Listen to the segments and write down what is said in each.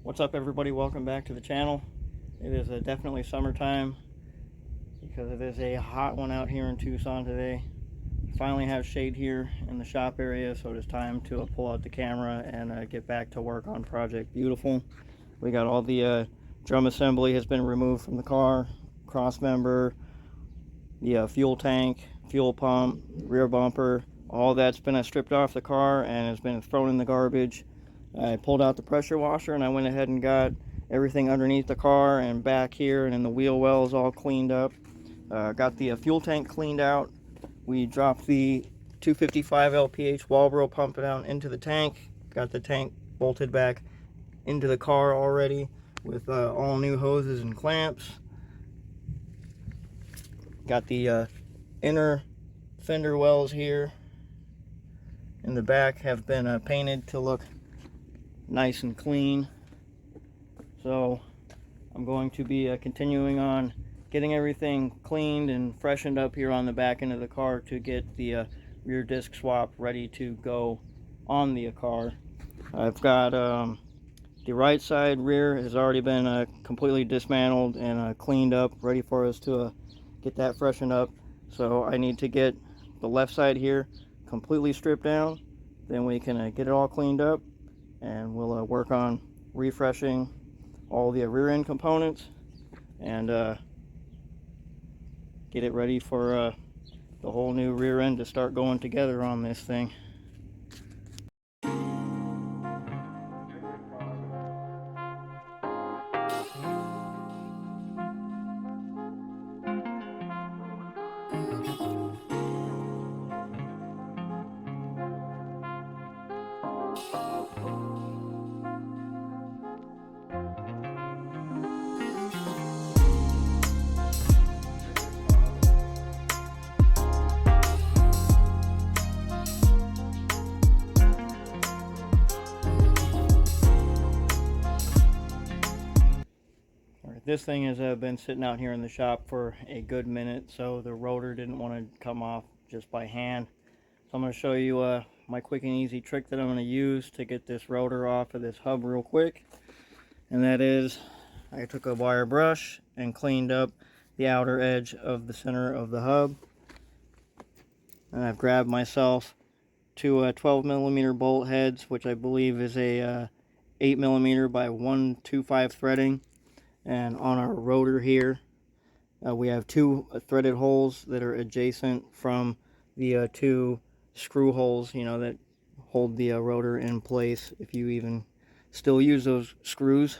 What's up, everybody? Welcome back to the channel. It is definitely summertime because it is a hot one out here in Tucson today. Finally have shade here in the shop area, so it is time to pull out the camera and get back to work on Project Beautiful. We got all the drum assembly has been removed from the car, cross member, the fuel tank, fuel pump, rear bumper, all that's been stripped off the car and has been thrown in the garbage. I pulled out the pressure washer and I went ahead and got everything underneath the car and back here, and then the wheel wells all cleaned up. Got the fuel tank cleaned out. We dropped the 255 LPH Walbro pump down into the tank. Got the tank bolted back into the car already with all new hoses and clamps. Got the inner fender wells here in the back have been painted to look nice and clean. So I'm going to be continuing on getting everything cleaned and freshened up here on the back end of the car to get the rear disc swap ready to go on the car. I've got the right side rear has already been completely dismantled and cleaned up, ready for us to get that freshened up. So I need to get the left side here completely stripped down, then we can get it all cleaned up, and we'll work on refreshing all the rear end components and get it ready for the whole new rear end to start going together on this thing. This thing has been sitting out here in the shop for a good minute, so the rotor didn't want to come off just by hand. So I'm going to show you my quick and easy trick that I'm going to use to get this rotor off of this hub real quick. And that is, I took a wire brush and cleaned up the outer edge of the center of the hub. And I've grabbed myself two 12mm bolt heads, which I believe is a 8mm by 125 threading. And on our rotor here, we have two threaded holes that are adjacent from the two screw holes, you know, that hold the rotor in place if you even still use those screws.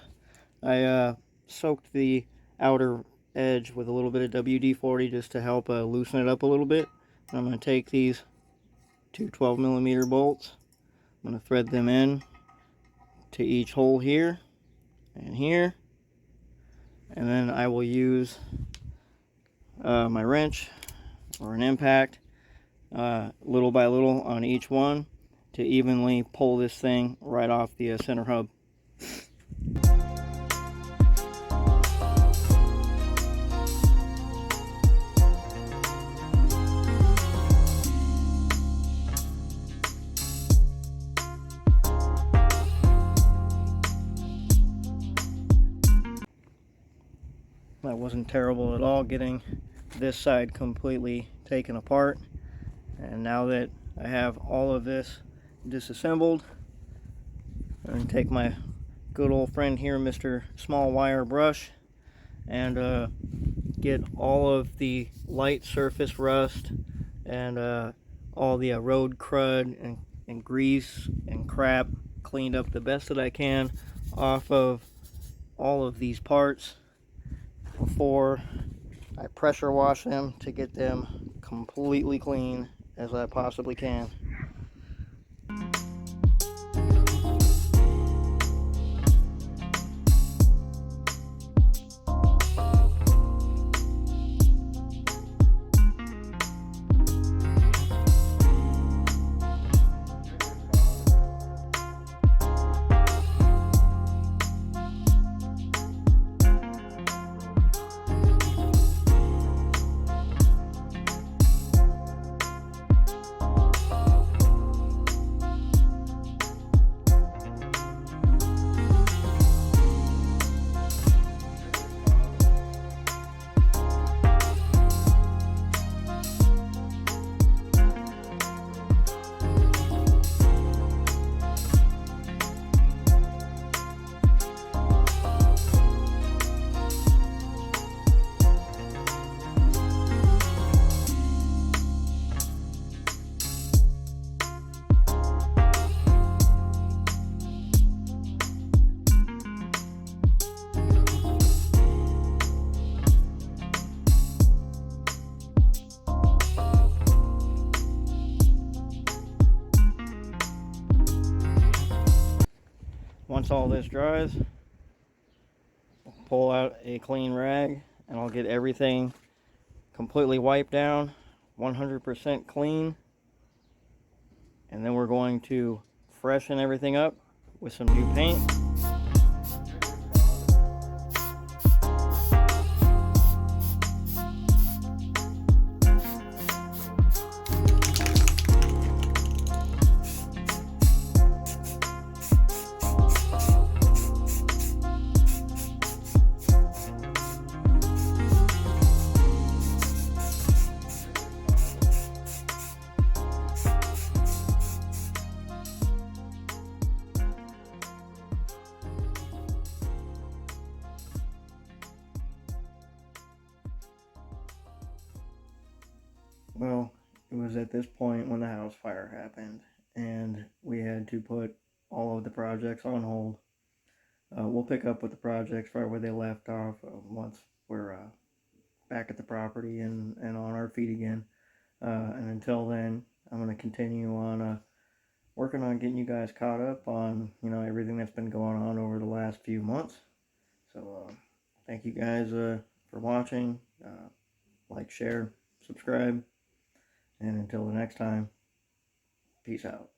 I soaked the outer edge with a little bit of WD-40 just to help loosen it up a little bit. I'm going to take these two 12mm bolts. I'm going to thread them in to each hole here and here. And then I will use my wrench or an impact little by little on each one to evenly pull this thing right off the center hub. That wasn't terrible at all, getting this side completely taken apart. And now that I have all of this disassembled, I'm going to take my good old friend here, Mr. Small Wire Brush, and get all of the light surface rust and all the road crud and grease and crap cleaned up the best that I can off of all of these parts before I pressure wash them to get them completely clean as I possibly can. Once all this dries, I'll pull out a clean rag and I'll get everything completely wiped down, 100% clean. And then we're going to freshen everything up with some new paint. Well, it was at this point when the house fire happened and we had to put all of the projects on hold. We'll pick up with the projects right where they left off once we're back at the property and on our feet again. And until then, I'm going to continue on working on getting you guys caught up on, everything that's been going on over the last few months. So thank you guys for watching. Like, share, subscribe. And until the next time, peace out.